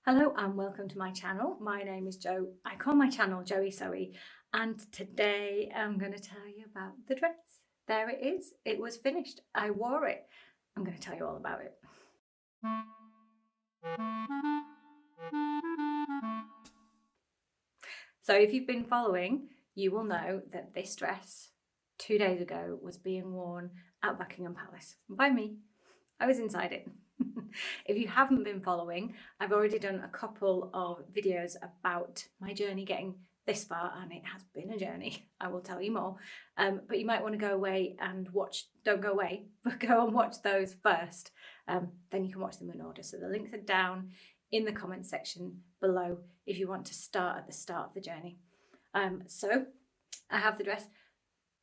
Hello and welcome to my channel. My name is Jo. I call my channel Joey Soey, and today I'm going to tell you about the dress. There it is. It was finished. I wore it. I'm going to tell you all about it. So if you've been following, you will know that this dress 2 days ago was being worn at Buckingham Palace by me. I was inside it. If you haven't been following, I've already done a couple of videos about my journey getting this far, and it has been a journey. I will tell you more. But you might want to go away and watch, don't go away, but go and watch those first. Then you can watch them in order. So the links are down in the comments section below if you want to start at the start of the journey. So I have the dress,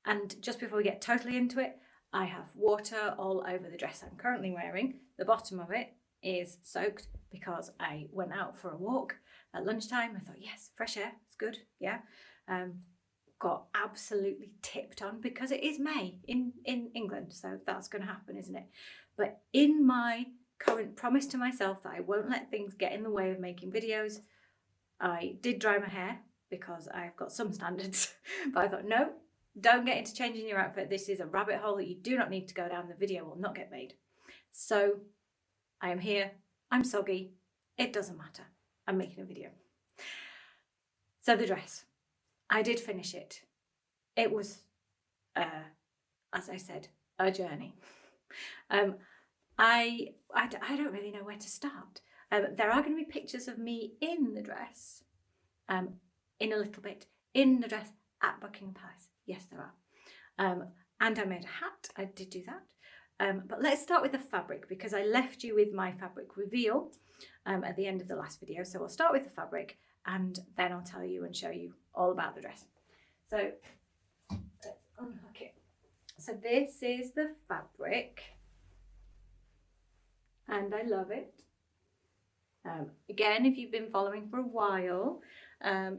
and just before we get totally into it, I have water all over the dress I'm currently wearing. The bottom of it is soaked because I went out for a walk at lunchtime. I thought, yes, fresh air, it's good, yeah. Got absolutely tipped on because it is May in England, so that's going to happen, isn't it? But in my current promise to myself that I won't let things get in the way of making videos, I did dry my hair because I've got some standards, but I thought, no, don't get into changing your outfit. This is a rabbit hole that you do not need to go down. The video will not get made. So I am here. I'm soggy. It doesn't matter. I'm making a video. So the dress, I did finish it. It was, as I said, a journey. I don't really know where to start. There are going to be pictures of me in the dress in a little bit, in the dress at Buckingham Palace. Yes, there are. And I made a hat. I did do that. But let's start with the fabric, because I left you with my fabric reveal at the end of the last video. So we'll start with the fabric, and then I'll tell you and show you all about the dress. So let's unhook it. So this is the fabric, and I love it. Again, if you've been following for a while,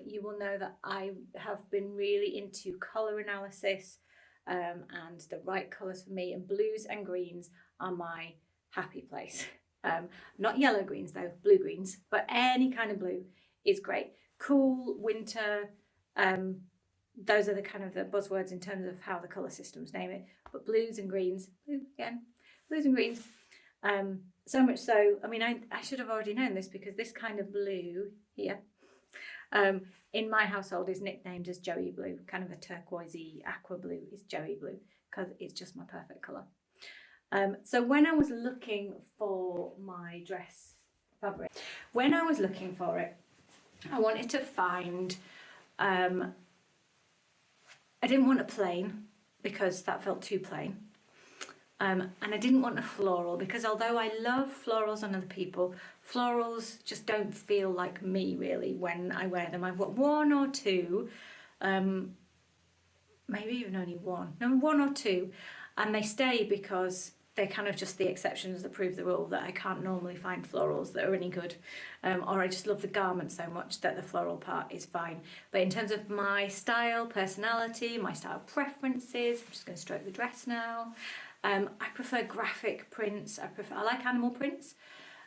you will know that I have been really into colour analysis and the right colours for me, and blues and greens are my happy place. Not yellow greens though, blue greens, but any kind of blue is great. Cool, winter, those are the kind of the buzzwords in terms of how the colour systems name it, but blues and greens, blue again, blues and greens. So much so, I mean, I should have already known this, because this kind of blue here, in my household is nicknamed as Joey Blue. Kind of a turquoisey aqua blue is Joey Blue, because it's just my perfect colour. So when I was looking for my dress fabric, when I was looking for it, I wanted to find, I didn't want a plain, because that felt too plain. And I didn't want a floral, because although I love florals on other people, florals just don't feel like me really when I wear them. I've got one or two, maybe even only one, no, one or two, and they stay because they're kind of just the exceptions that prove the rule, that I can't normally find florals that are any good, or I just love the garment so much that the floral part is fine. But in terms of my style, personality, my style preferences, I'm just going to stroke the dress now. I prefer graphic prints. I like animal prints,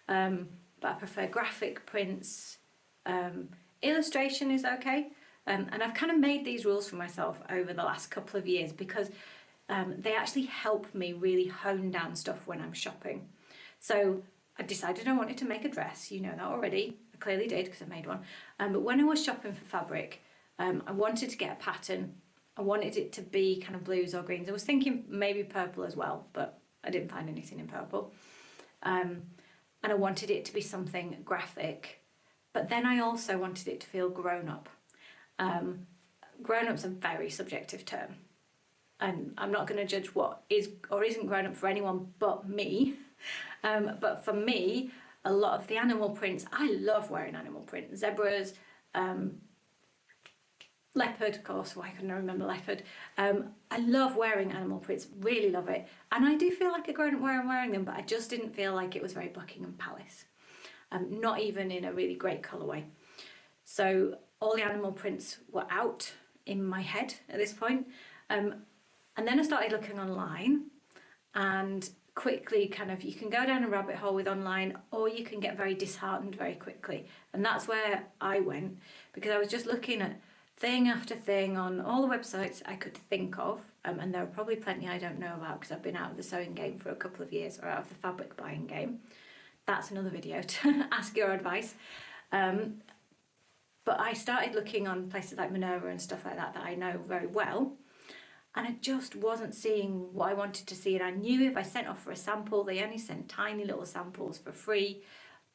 but I prefer graphic prints. Illustration is okay. And I've kind of made these rules for myself over the last couple of years, because they actually help me really hone down stuff when I'm shopping. So I decided I wanted to make a dress. You know that already. I clearly did, because I made one. But when I was shopping for fabric, I wanted to get a pattern. I wanted it to be kind of blues or greens. I was thinking maybe purple as well, but I didn't find anything in purple. And I wanted it to be something graphic, but then I also wanted it to feel grown up. Grown up's a very subjective term, and I'm not going to judge what is or isn't grown up for anyone but me. But for me, a lot of the animal prints, I love wearing animal print, zebras, leopard, of course, why couldn't I remember leopard? I love wearing animal prints, really love it. And I do feel like a grown up when I'm wearing them, but I just didn't feel like it was very Buckingham Palace. Not even in a really great colourway. So all the animal prints were out in my head at this point. And then I started looking online, and quickly you can go down a rabbit hole with online, or you can get very disheartened very quickly. And that's where I went, because I was just looking at thing after thing on all the websites I could think of, and there are probably plenty I don't know about because I've been out of the sewing game for a couple of years, or out of the fabric buying game. That's another video to ask your advice. But I started looking on places like Minerva and stuff like that I know very well, and I just wasn't seeing what I wanted to see. And I knew if I sent off for a sample, they only sent tiny little samples for free.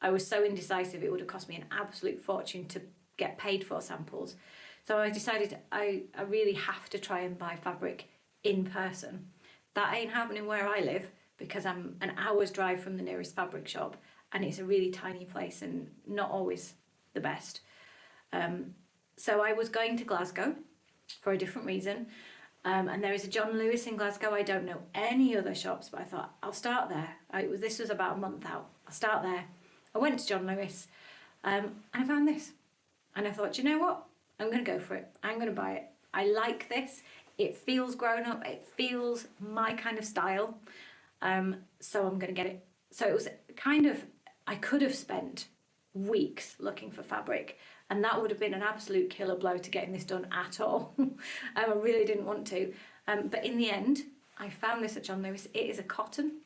I was so indecisive, it would have cost me an absolute fortune to get paid for samples. So I decided I really have to try and buy fabric in person. That ain't happening where I live, because I'm an hour's drive from the nearest fabric shop, and it's a really tiny place and not always the best. So I was going to Glasgow for a different reason, and there is a John Lewis in Glasgow. I don't know any other shops, but I thought I'll start there. This was about a month out. I'll start there. I went to John Lewis, and I found this, and I thought, you know what? I'm going to go for it. I'm going to buy it. I like this. It feels grown up. It feels my kind of style. So I'm going to get it. So it was I could have spent weeks looking for fabric, and that would have been an absolute killer blow to getting this done at all. I really didn't want to. But in the end, I found this at John Lewis. It is a cotton.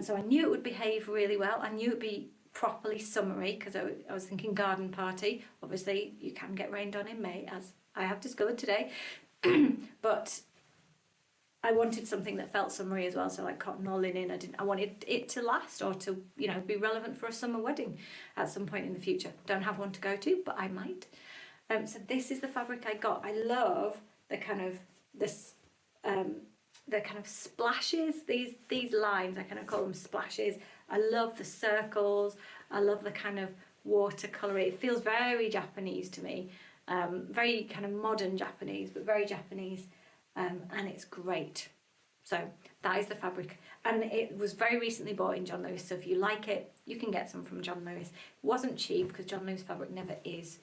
So I knew it would behave really well. I knew it would be properly summery, because I was thinking garden party. Obviously, you can get rained on in May, as I have discovered today. But I wanted something that felt summery as well, so like cotton or linen. I wanted it to last, or to be relevant for a summer wedding at some point in the future. Don't have one to go to, but I might. So this is the fabric I got. I love the kind of splashes. These lines, I kind of call them splashes. I love the circles. I love the kind of watercolour. It feels very Japanese to me. Very kind of modern Japanese, but very Japanese. And it's great. So that is the fabric, and it was very recently bought in John Lewis, so if you like it, you can get some from John Lewis. It wasn't cheap, because John Lewis fabric never is,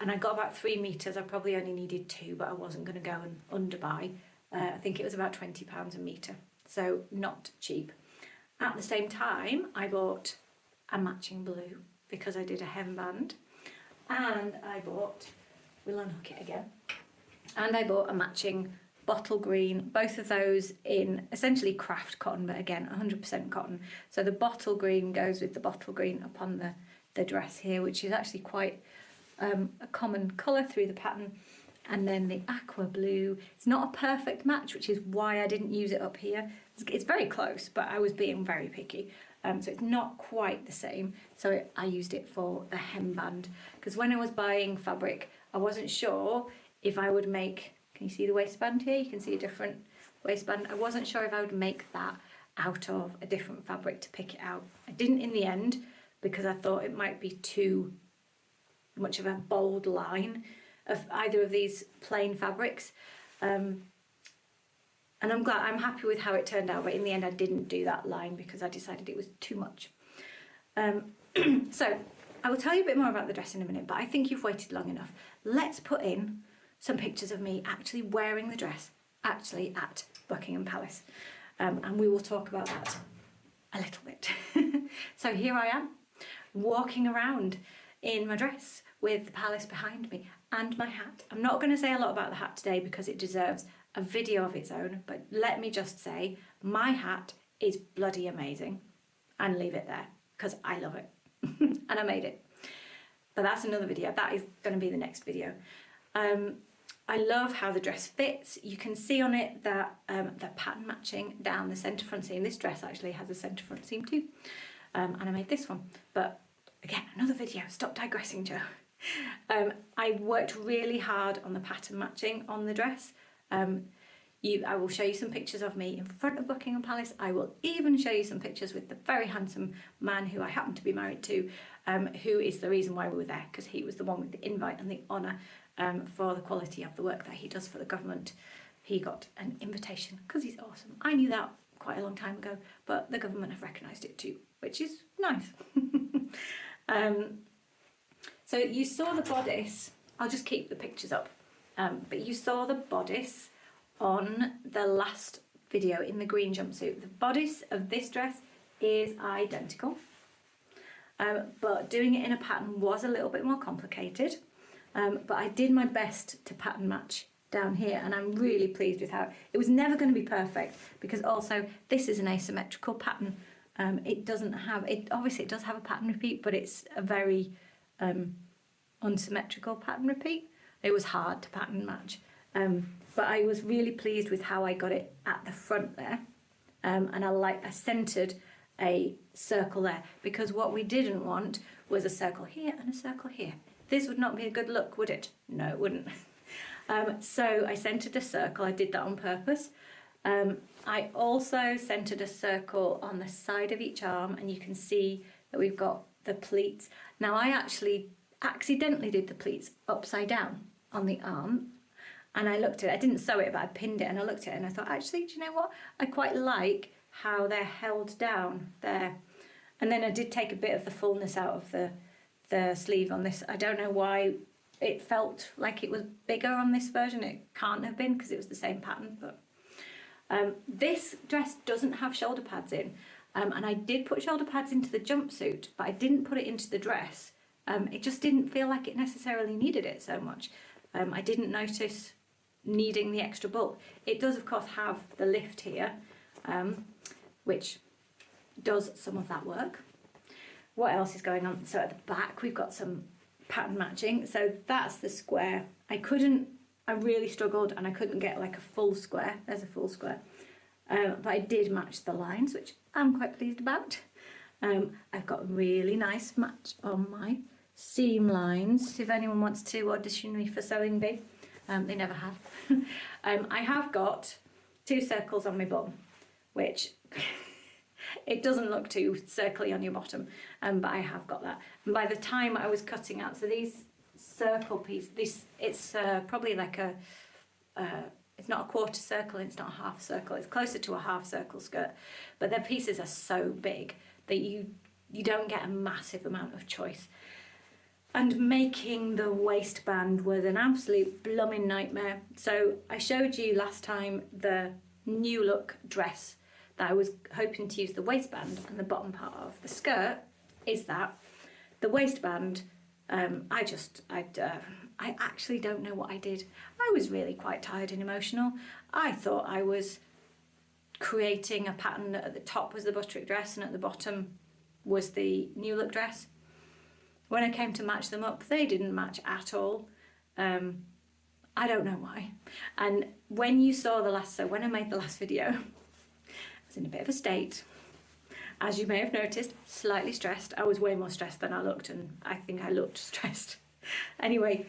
and I got about 3 meters. I probably only needed 2, but I wasn't going to go and underbuy. I think it was about £20 a meter, so not cheap. At the same time, I bought a matching blue, because I did a hemband, and we'll unhook it again, and I bought a matching bottle green, both of those in essentially craft cotton, but again 100% cotton. So the bottle green goes with the bottle green upon the dress here, which is actually quite a common colour through the pattern. And then the aqua blue, it's not a perfect match, which is why I didn't use it up here. It's very close, but I was being very picky. So it's not quite the same. So I used it for the hemband, because when I was buying fabric, I wasn't sure if I would make, can you see the waistband here? You can see a different waistband. I wasn't sure if I would make that out of a different fabric to pick it out. I didn't in the end, because I thought it might be too much of a bold line of either of these plain fabrics. And I'm happy with how it turned out, but in the end I didn't do that line because I decided it was too much. So I will tell you a bit more about the dress in a minute, but I think you've waited long enough. Let's put in some pictures of me actually wearing the dress, actually at Buckingham Palace. And we will talk about that a little bit. So here I am, walking around in my dress with the palace behind me and my hat. I'm not going to say a lot about the hat today because it deserves a video of its own, but let me just say my hat is bloody amazing, and leave it there because I love it and I made it. But that's another video. That is going to be the next video. I love how the dress fits. You can see on it that the pattern matching down the centre front seam. This dress actually has a centre front seam too, and I made this one. But again, another video. Stop digressing, Jo. I worked really hard on the pattern matching on the dress. I will show you some pictures of me in front of Buckingham Palace. I will even show you some pictures with the very handsome man who I happen to be married to, who is the reason why we were there, because he was the one with the invite and the honour for the quality of the work that he does for the government. He got an invitation because he's awesome. I knew that quite a long time ago, but the government have recognised it too, which is nice. So you saw the bodice. I'll just keep the pictures up. But you saw the bodice on the last video in the green jumpsuit. The bodice of this dress is identical, but doing it in a pattern was a little bit more complicated. But I did my best to pattern match down here, and I'm really pleased with how it was. Never going to be perfect, because also this is an asymmetrical pattern. It doesn't have it. Obviously, it does have a pattern repeat, but it's a very unsymmetrical pattern repeat. It was hard to pattern match, but I was really pleased with how I got it at the front there, and I centered a circle there, because what we didn't want was a circle here and a circle here. This would not be a good look, would it? No, it wouldn't. So I centered a circle. I did that on purpose. I also centered a circle on the side of each arm, and you can see that we've got the pleats. Now, I actually accidentally did the pleats upside down on the arm, and I looked at it. I didn't sew it, but I pinned it, and I looked at it and I thought, actually, do you know what? I quite like how they're held down there. And then I did take a bit of the fullness out of the sleeve on this. I don't know why it felt like it was bigger on this version. It can't have been, because it was the same pattern. But this dress doesn't have shoulder pads in, and I did put shoulder pads into the jumpsuit, but I didn't put it into the dress. It just didn't feel like it necessarily needed it so much. I didn't notice needing the extra bulk. It does, of course, have the lift here, which does some of that work. What else is going on? So at the back, we've got some pattern matching. So that's the square. I really struggled, and I couldn't get like a full square. There's a full square. But I did match the lines, which I'm quite pleased about. I've got a really nice match on my seam lines. If anyone wants to audition me for Sewing Bee, they never have. I have got 2 circles on my bum, which it doesn't look too circly on your bottom, but I have got that. And by the time I was cutting out, so these circle piece, it's probably like it's not a quarter circle, it's not a half circle, it's closer to a half circle skirt, but their pieces are so big that you don't get a massive amount of choice. And making the waistband was an absolute blooming nightmare. So I showed you last time the new look dress that I was hoping to use the waistband, and the bottom part of the skirt is that. The waistband, I actually don't know what I did. I was really quite tired and emotional. I thought I was creating a pattern that at the top was the butterick dress and at the bottom was the new look dress. When I came to match them up, they didn't match at all. I don't know why. And when you saw when I made the last video, I was in a bit of a state. As you may have noticed, slightly stressed. I was way more stressed than I looked, and I think I looked stressed. Anyway,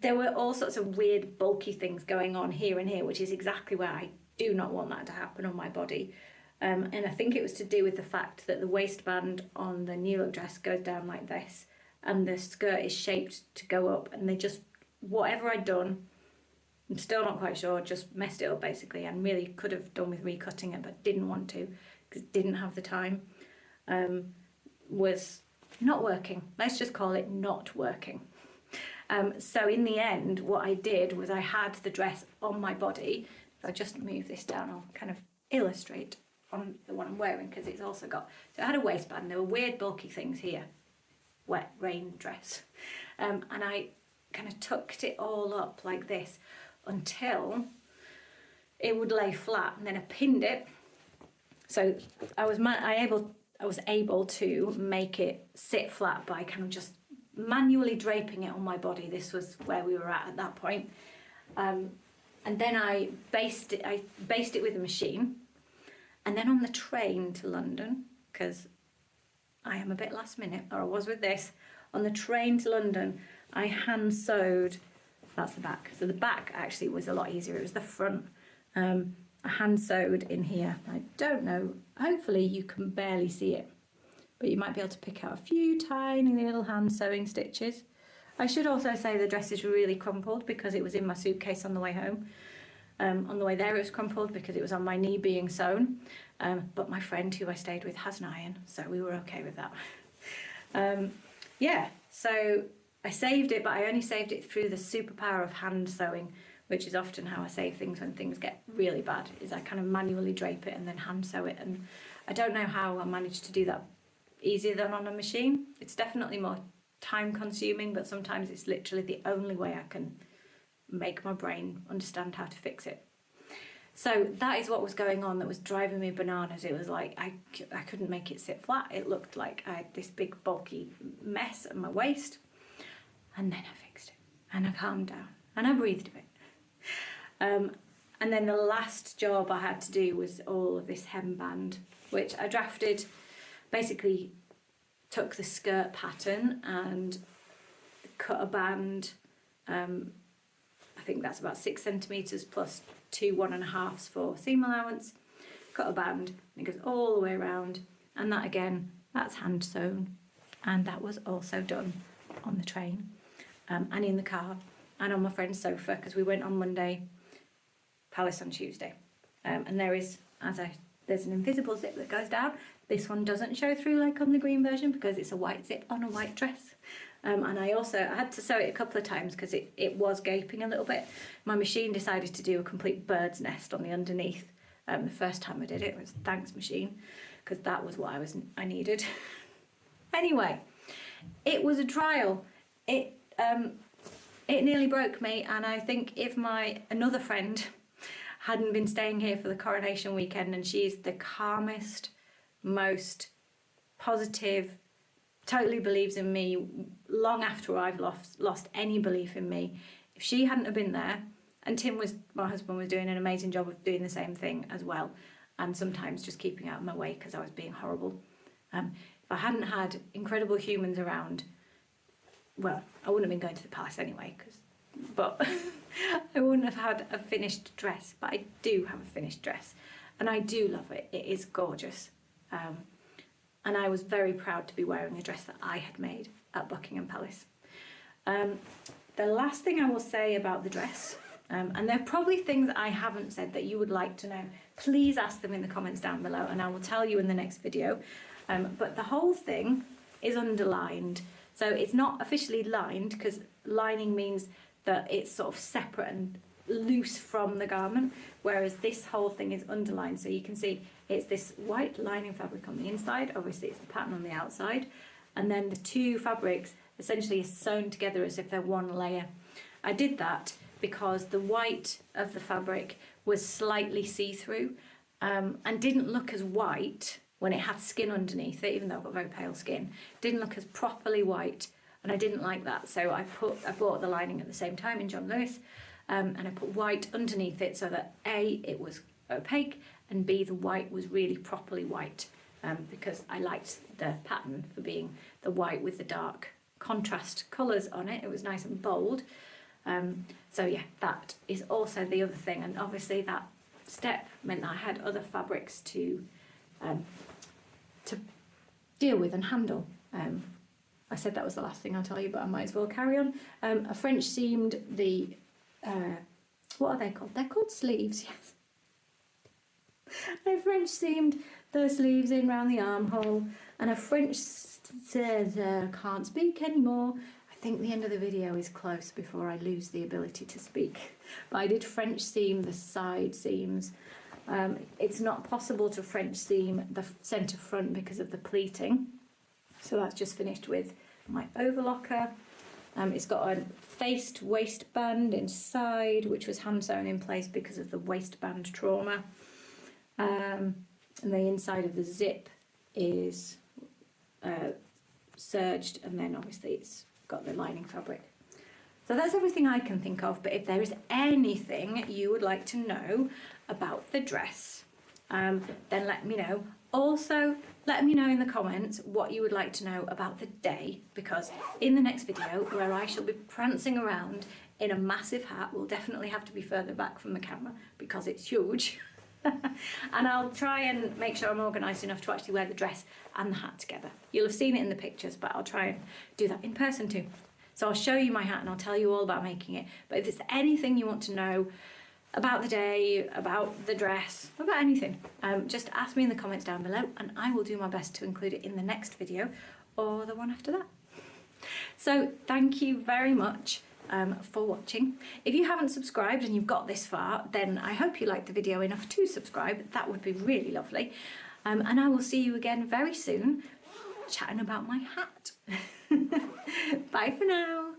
there were all sorts of weird bulky things going on here and here, which is exactly where I do not want that to happen on my body. And I think it was to do with the fact that the waistband on the new look dress goes down like this, and the skirt is shaped to go up, and they just, whatever I'd done, I'm still not quite sure, just messed it up basically, and really could have done with recutting it, but didn't want to because didn't have the time. Was not working. Let's just call it not working. So in the end, what I did was I had the dress on my body. If I just move this down, I'll kind of illustrate on the one I'm wearing, because it's also got, so I had a waistband, there were weird bulky things here, wet rain dress, and I kind of tucked it all up like this until it would lay flat, and then I pinned it. So I was able to make it sit flat by kind of just manually draping it on my body. This was where we were at that point. And then I basted it with a machine. And then on the train to London, because I am a bit last minute, or I was with this, on the train to London, I hand sewed, that's the back. So the back actually was a lot easier, it was the front. I hand sewed in here. I don't know, hopefully you can barely see it, but you might be able to pick out a few tiny little hand sewing stitches. I should also say the dress is really crumpled because it was in my suitcase on the way home. On the way there it was crumpled because it was on my knee being sewn, but my friend who I stayed with has an iron, so we were okay with that. Yeah, so I saved it, but I only saved it through the superpower of hand sewing which is often how I save things when things get really bad, is I kind of manually drape it and then hand sew it. And I don't know how I managed to do that easier than on a machine. It's definitely more time consuming, but sometimes it's literally the only way I can make my brain understand how to fix it. So that is what was going on that was driving me bananas. It was like I couldn't make it sit flat. It looked like I had this big bulky mess at my waist. And then I fixed it and I calmed down and I breathed a bit. And then the last job I had to do was all of this hemband, which I drafted, basically took the skirt pattern and cut a band. I think that's about 6 centimetres plus 2 1.5s for seam allowance. Cut a band and it goes all the way around. And that again, that's hand sewn. And that was also done on the train and in the car and on my friend's sofa, because we went on Monday, Palace on Tuesday. And there's an invisible zip that goes down. This one doesn't show through like on the green version because it's a white zip on a white dress. And I had to sew it a couple of times because it was gaping a little bit. My machine decided to do a complete bird's nest on the underneath. The first time I did it was thanks machine, because that was what I needed. Anyway, it was a trial. It nearly broke me, and I think if another friend hadn't been staying here for the coronation weekend, and she's the calmest, most positive, totally believes in me long after I've lost any belief in me. If she hadn't have been there, and my husband was doing an amazing job of doing the same thing as well, and sometimes just keeping out of my way because I was being horrible. If I hadn't had incredible humans around, well, I wouldn't have been going to the palace anyway, but I wouldn't have had a finished dress. But I do have a finished dress, and I do love it. It is gorgeous. And I was very proud to be wearing a dress that I had made at Buckingham Palace. The last thing I will say about the dress, and there are probably things I haven't said that you would like to know, please ask them in the comments down below and I will tell you in the next video. But the whole thing is underlined. So it's not officially lined, because lining means that it's sort of separate and loose from the garment, whereas this whole thing is underlined. So you can see it's this white lining fabric on the inside, obviously it's the pattern on the outside, and then the two fabrics essentially are sewn together as if they're one layer. I did that because the white of the fabric was slightly see-through and didn't look as white when it had skin underneath it, even though I've got very pale skin. Didn't look as properly white, and I didn't like that, so I bought the lining at the same time in John Lewis, and I put white underneath it so that A, it was opaque, and B, the white was really properly white, because I liked the pattern for being the white with the dark contrast colours on it. It was nice and bold. So yeah, that is also the other thing, and obviously that step meant that I had other fabrics to deal with and handle. I said that was the last thing I'll tell you, but I might as well carry on. I French seamed the what are they called? They're called sleeves, yes. I French seamed the sleeves in round the armhole, and I French says can't speak anymore. I think the end of the video is close before I lose the ability to speak. But I did French seam the side seams. It's not possible to French seam the centre front because of the pleating. So that's just finished with my overlocker. It's got a faced waistband inside, which was hand sewn in place because of the waistband trauma. And the inside of the zip is serged, and then obviously it's got the lining fabric. So that's everything I can think of, but if there is anything you would like to know about the dress, then let me know. Also, let me know in the comments what you would like to know about the day, because in the next video, where I shall be prancing around in a massive hat, we'll definitely have to be further back from the camera because it's huge. And I'll try and make sure I'm organised enough to actually wear the dress and the hat together. You'll have seen it in the pictures, but I'll try and do that in person too. So I'll show you my hat and I'll tell you all about making it. But if there's anything you want to know about the day, about the dress, about anything, just ask me in the comments down below and I will do my best to include it in the next video or the one after that. So thank you very much for watching. If you haven't subscribed and you've got this far, then I hope you liked the video enough to subscribe. That would be really lovely. And I will see you again very soon, chatting about my hat. Bye for now.